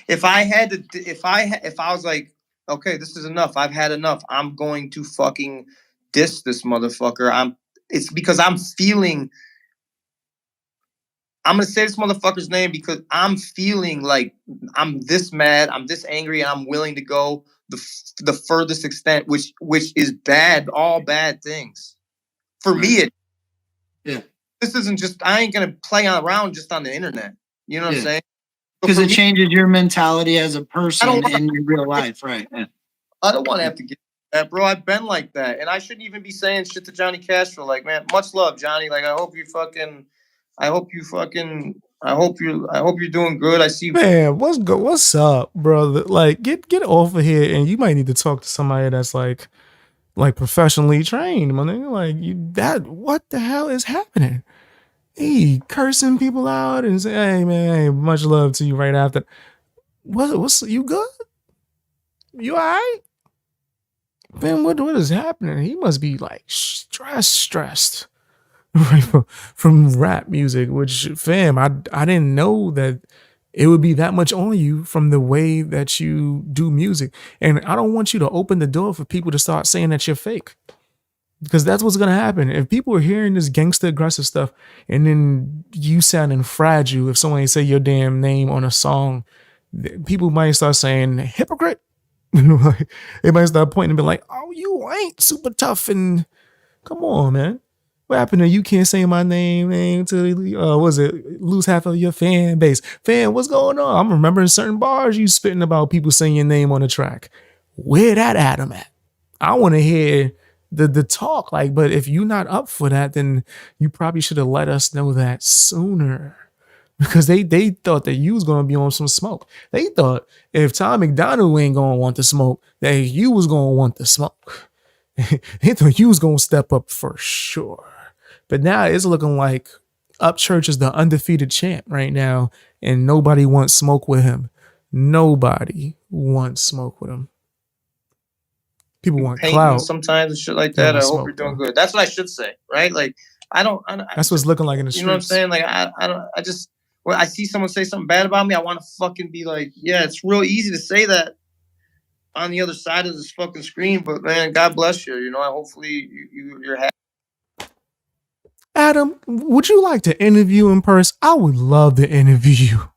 if I was like, okay, this is enough, I've had enough, I'm going to fucking diss this motherfucker. It's because I'm feeling. I'm going to say this motherfucker's name because I'm feeling like I'm this mad, I'm this angry, and I'm willing to go the furthest extent, which is bad, all bad things. For me, this isn't just, I ain't going to play around just on the internet. You know what I'm saying? Because it changes your mentality as a person in your real life, right? Yeah. I don't want to have to get that, bro. I've been like that. And I shouldn't even be saying shit to Johnny Castro. Like, man, much love, Johnny. Like, I hope you're doing good. I see you. Man, what's up, brother? Like, get off of here, and you might need to talk to somebody that's like professionally trained, my nigga. Like, what the hell is happening? He cursing people out and say, hey man, hey, much love to you right after. What's you good? You alright? Man, what is happening? He must be like stressed. Right, from rap music, which, fam, I didn't know that it would be that much on you from the way that you do music. And I don't want you to open the door for people to start saying that you're fake, because that's what's going to happen. If people are hearing this gangster aggressive stuff and then you sounding fragile, if someone say your damn name on a song, people might start saying hypocrite. They might start pointing and be like, oh, you ain't super tough. And come on, man. What happened to you can't say my name to lose half of your fan base? Fan, what's going on? I'm remembering certain bars you spitting about people saying your name on the track. Where that Adam at? I want to hear the talk. Like, but if you're not up for that, then you probably should have let us know that sooner. Because they thought that you was gonna be on some smoke. They thought if Tom MacDonald ain't gonna want the smoke, that you was gonna want the smoke. They thought you was gonna step up for sure. But now it's looking like Upchurch is the undefeated champ right now, and nobody wants smoke with him. Nobody wants smoke with him. People want clout sometimes and shit like that. I hope you're doing good. That's what I should say, right? Like, that's what it's looking like in the streets. You know what I'm saying? Like, I just, when I see someone say something bad about me, I want to fucking be like, yeah, it's real easy to say that on the other side of this fucking screen, but man, God bless you. You know, hopefully you're happy. Adam, would you like to interview in person? I would love to interview you.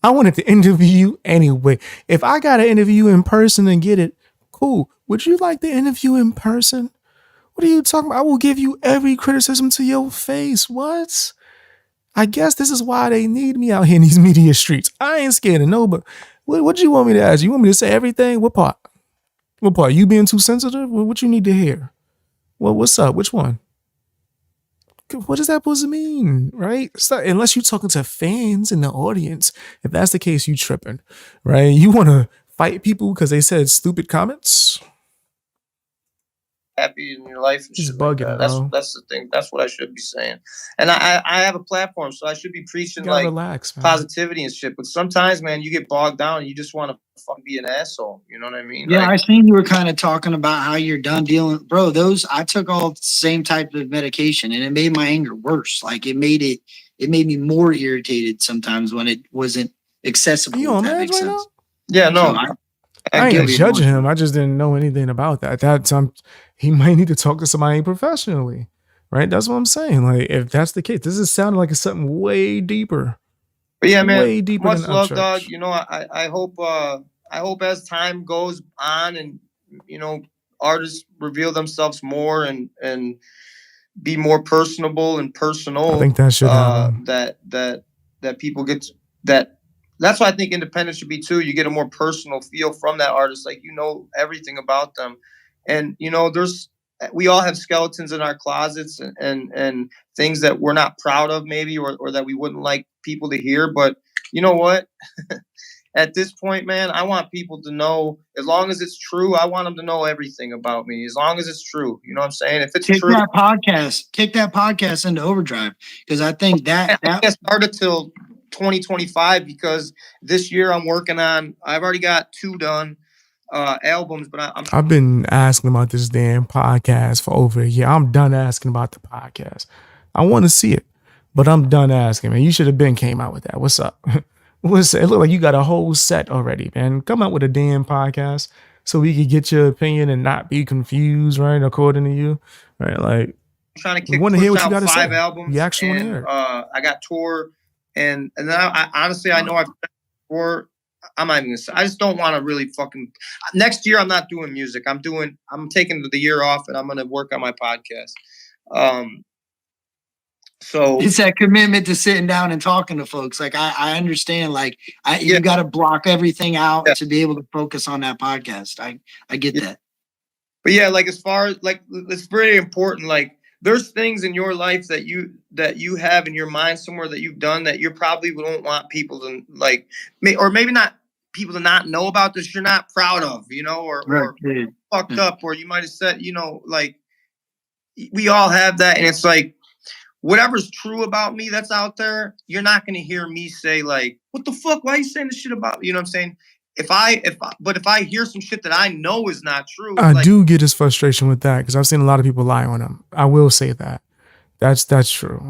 I wanted to interview you anyway. If I got to interview you in person and get it, cool. Would you like to interview in person? What are you talking about? I will give you every criticism to your face. What? I guess this is why they need me out here in these media streets. I ain't scared of nobody. What do you want me to ask? You want me to say everything? What part? What part? You being too sensitive? What you need to hear? Well, what's up? Which one? What is that supposed to mean, right? Unless you're talking to fans in the audience. If that's the case, you tripping, right? You want to fight people because they said stupid comments? Happy in your life and He's shit like bugging, that. bro. That's the thing. That's what I should be saying. And I have a platform, so I should be You preaching gotta like relax, man. positivity and shit. But sometimes, man, you get bogged down and you just want to fucking be an asshole. You know what I mean? Yeah, Like, I seen you were kind of talking about how you're done dealing, bro. Those I took all the same type of medication, and it made my anger worse. Like it made me more irritated sometimes when it wasn't accessible. Are you If on that meds makes right sense. yeah, no, So I get ain't what you're judging going him. I just didn't know anything about that. At that time, he might need to talk to somebody professionally, right? That's what I'm saying. Like, if that's the case, this is sounding like it's something way deeper. but yeah, man, Way deeper much than love, dog. Upchurch. You know, I hope as time goes on and you know artists reveal themselves more and be more personable and personal. I think that should happen. That people get that. That's what I think independence should be too. You get a more personal feel from that artist, like you know everything about them, and you know we all have skeletons in our closets and things that we're not proud of maybe or that we wouldn't like people to hear. But you know what? At this point, man, I want people to know, as long as it's true, I want them to know everything about me. As long as it's true. You know what I'm saying? If it's kick true, that podcast into overdrive, because I think I can't start it till 2025 because this year I've already got 2 done albums, but I've been asking about this damn podcast for over a year. I'm done asking about the podcast. I want to see it, but I'm done asking, man. You should have came out with that. What's up? It looked like you got a whole set already, man. Come out with a damn podcast so we could get your opinion and not be confused, right? According to you, right? Like, I'm trying to want to hear what you out got to 5 say. albums. You actually want to and, hear it. I got tour, and then I honestly I know I've tour. I'm not even gonna say. I just don't want to really fucking. Next year I'm not doing music. I'm taking the year off, and I'm gonna work on my podcast. So it's that commitment to sitting down and talking to folks. Like I understand. Like you got to block everything out to be able to focus on that podcast. I get that. But yeah, like as far as like it's very important. Like there's things in your life that you have in your mind somewhere that you've done that you probably don't want people to like, or maybe not people to not know about this. You're not proud of, you know, or fucked up, or you might have said, you know, like we all have that, and it's like. Whatever's true about me that's out there, you're not going to hear me say like, what the fuck? Why are you saying this shit about me? You know what I'm saying? If I hear some shit that I know is not true. I do get his frustration with that because I've seen a lot of people lie on him. I will say that. That's true.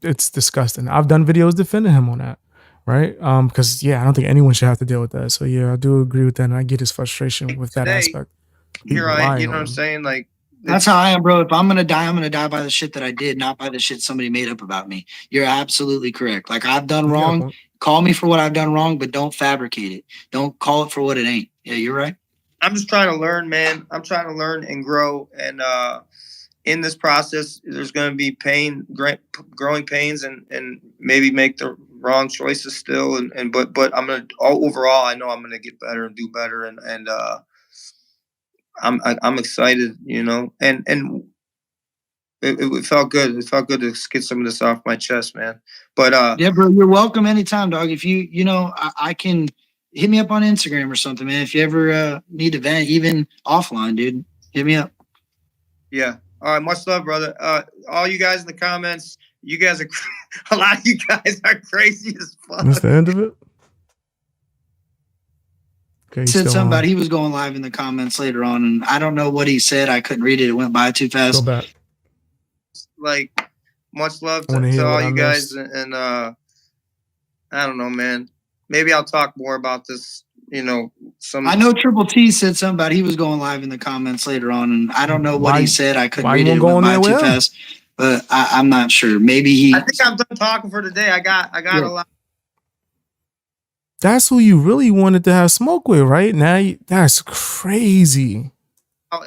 It's disgusting. I've done videos defending him on that. Right? Because I don't think anyone should have to deal with that. So I do agree with that. And I get his frustration with that aspect. You know what I'm saying? Like, that's how I am, bro. If I'm gonna die by the shit that I did, not by the shit somebody made up about me. You're absolutely correct. Like I've done wrong. Call me for what I've done wrong, but don't fabricate it. Don't call it for what it ain't. Yeah, you're right. I'm just trying to learn, man. I'm trying to learn and grow. And in this process, there's going to be pain, growing pains, and maybe make the wrong choices still. But I'm gonna overall, I know I'm gonna get better and do better. And I'm excited, you know, and it felt good. It felt good to get some of this off my chest, man. But yeah, bro, you're welcome anytime, dog. If you know, I can hit me up on Instagram or something, man. If you ever need to vent, even offline, dude, hit me up. Yeah. All right. Much love, brother. All you guys in the comments, you guys are a lot of you guys are crazy as fuck. That's the end of it. Okay, said something about he was going live in the comments later on, and I don't know what he said. I couldn't read it. It went by too fast. Go back. Like, much love to all you guys, and I don't know, man. Maybe I'll talk more about this. You know, I know Triple T said something about he was going live in the comments later on, and I don't know what he said. I couldn't read it. It went by too fast, but I'm not sure. Maybe I think I'm done talking for today. I got a lot. That's who you really wanted to have smoke with, right? Now, that's crazy.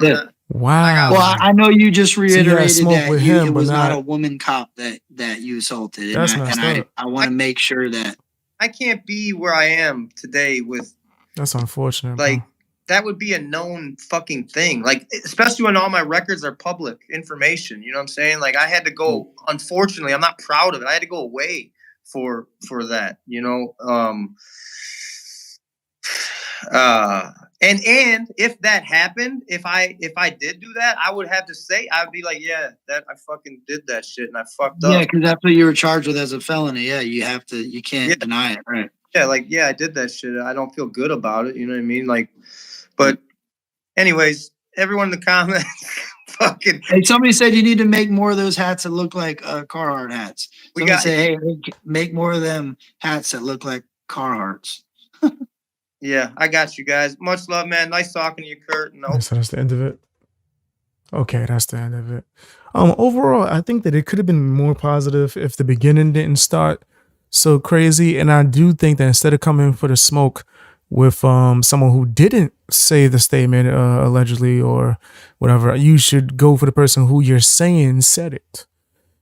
Yeah. Wow. Well, I know you just reiterated that it was not a woman cop that you assaulted. That's and I want to make sure that I can't be where I am today with. That's unfortunate. Like, that would be a known fucking thing. Like, especially when all my records are public information. You know what I'm saying? Like, I had to go. Unfortunately, I'm not proud of it. I had to go away for that. You know. And if that happened, if I did do that, I would have to say, I'd be like, yeah, that I fucking did that shit and I fucked Yeah, up. because that's what you were charged with as a felony. Yeah, you can't deny it, right? Yeah, like, yeah, I did that shit. I don't feel good about it. You know what I mean? Like, but anyways, everyone in the comments, fucking. Hey, somebody said you need to make more of those hats that look like Carhartt hats. Somebody say, hey, make more of them hats that look like Carhartts. Yeah, I got you guys. Much love, man. Nice talking to you, Kurt. So that's the end of it. Okay, that's the end of it. Overall, I think that it could have been more positive if the beginning didn't start so crazy. And I do think that instead of coming for the smoke with someone who didn't say the statement allegedly or whatever, you should go for the person who you're saying said it.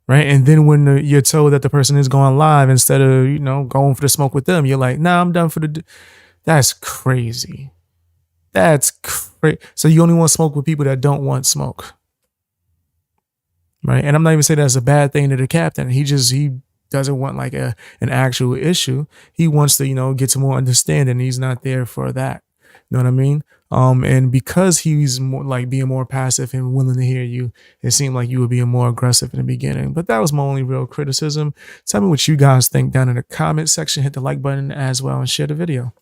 Right. And then when you're told that the person is going live, instead of, you know, going for the smoke with them, you're like, nah, I'm done for the. That's crazy. That's crazy. So you only want smoke with people that don't want smoke. Right. And I'm not even saying that's a bad thing to the captain. He doesn't want like an actual issue. He wants to, you know, get some more understanding. He's not there for that. You know what I mean? And because he's more like being more passive and willing to hear you, it seemed like you were being more aggressive in the beginning. But that was my only real criticism. Tell me what you guys think down in the comment section. Hit the like button as well and share the video.